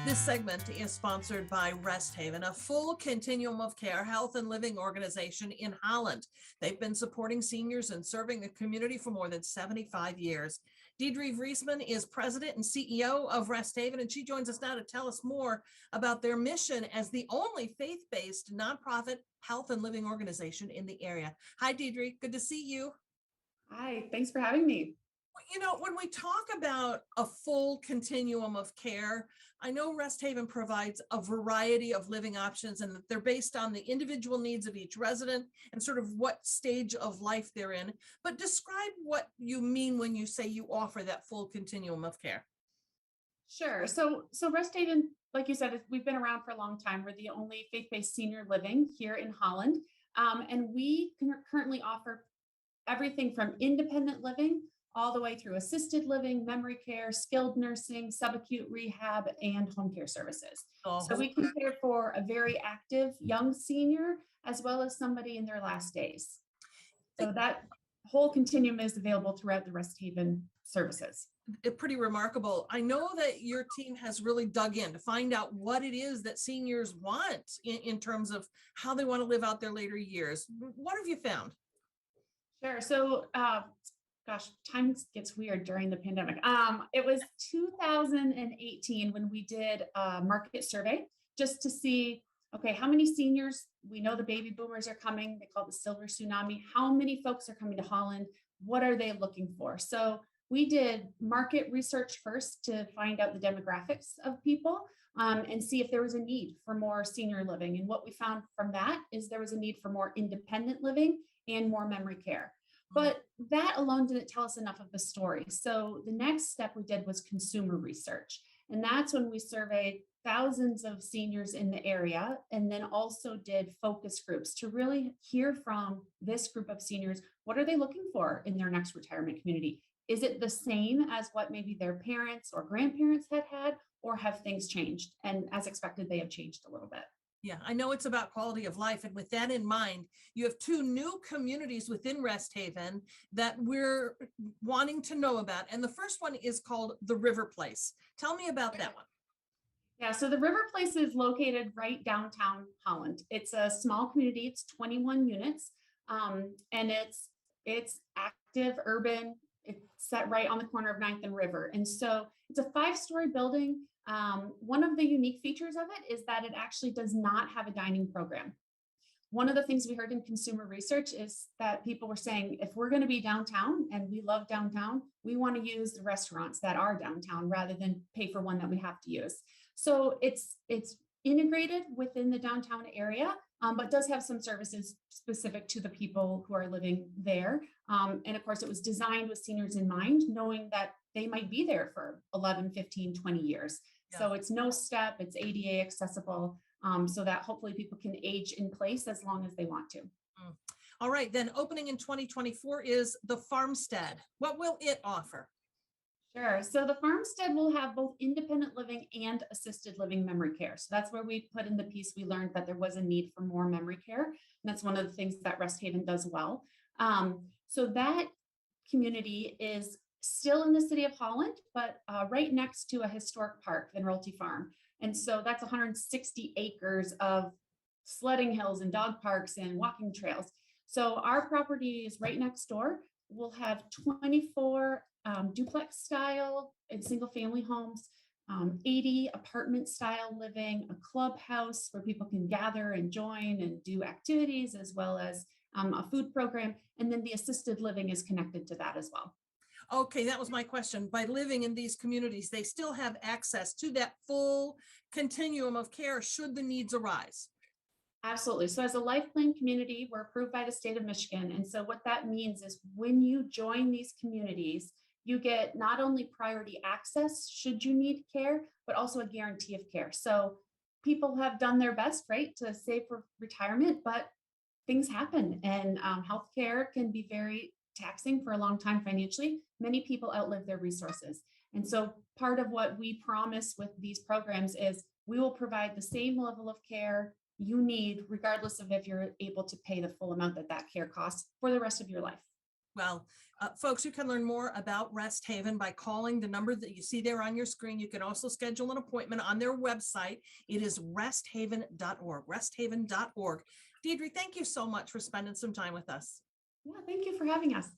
This segment is sponsored by Resthaven, a full continuum of care health and living organization in Holland. They've been supporting seniors and serving the community for more than 75 years. Deidre Vriesman is president and CEO of Resthaven, and she joins us now to tell us more about their mission as the only faith-based nonprofit health and living organization in the area. Hi, Deidre. Good to see you. Hi, thanks for having me. When we talk about a full continuum of care, I know Resthaven provides a variety of living options and that they're based on the individual needs of each resident and sort of what stage of life they're in. But describe what you mean when you say you offer that full continuum of care. Sure. So Resthaven, like you said, we've been around for a long time. We're the only faith-based senior living here in Holland. And we currently offer everything from independent living all the way through assisted living, memory care, skilled nursing, subacute rehab, and home care services. So we can care for a very active young senior as well as somebody in their last days. So that whole continuum is available throughout the Resthaven services. Pretty remarkable. I know that your team has really dug in to find out what it is that seniors want in terms of how they want to live out their later years. What have you found? Sure. So, gosh, time gets weird during the pandemic. It was 2018 when we did a market survey just to see, okay, how many seniors, we know the baby boomers are coming, they call it the silver tsunami. How many folks are coming to Holland? What are they looking for? So we did market research first to find out the demographics of people and see if there was a need for more senior living. And what we found from that is there was a need for more independent living and more memory care. But that alone didn't tell us enough of the story. So the next step we did was consumer research. And that's when we surveyed thousands of seniors in the area and then also did focus groups to really hear from this group of seniors. What are they looking for in their next retirement community? Is it the same as what maybe their parents or grandparents had, or have things changed? And as expected, they have changed a little bit. Yeah, I know it's about quality of life. And with that in mind, you have two new communities within Resthaven that we're wanting to know about. And the first one is called the River Place. Tell me about that one. Yeah, so the River Place is located right downtown Holland. It's a small community. It's 21 units, and it's active, urban. It's set right on the corner of 9th and River. And so it's a 5-story building. One of the unique features of it is that it actually does not have a dining program. One of the things we heard in consumer research is that people were saying, if we're going to be downtown and we love downtown, we want to use the restaurants that are downtown rather than pay for one that we have to use. So it's integrated within the downtown area, but does have some services specific to the people who are living there. And of course, it was designed with seniors in mind, knowing that they might be there for 11, 15, 20 years. Yeah. So it's no step, it's ADA accessible, so that hopefully people can age in place as long as they want to. All right, then opening in 2024 is the farmstead. What will it offer? Sure. So the farmstead will have both independent living and assisted living memory care. So that's where we put in the piece. We learned that there was a need for more memory care. And that's one of the things that Resthaven does well. So that community is still in the city of Holland, but right next to a historic park, the Royalty Farm. And so that's 160 acres of sledding hills and dog parks and walking trails. So our property is right next door. We'll have 24 duplex style and single family homes, 80 apartment style living, a clubhouse where people can gather and join and do activities, as well as a food program. And then the assisted living is connected to that as well. Okay, that was my question. By living in these communities, they still have access to that full continuum of care should the needs arise. Absolutely. So as a life plan community, we're approved by the state of Michigan. And so what that means is when you join these communities, you get not only priority access should you need care, but also a guarantee of care. So people have done their best, right, to save for retirement, but things happen, and healthcare can be very taxing for a long time financially. Many people outlive their resources. And so part of what we promise with these programs is we will provide the same level of care you need, regardless of if you're able to pay the full amount that care costs for the rest of your life. Well, folks, you can learn more about Resthaven by calling the number that you see there on your screen. You can also schedule an appointment on their website. It is resthaven.org, resthaven.org. Deidre, thank you so much for spending some time with us. Yeah, thank you for having us.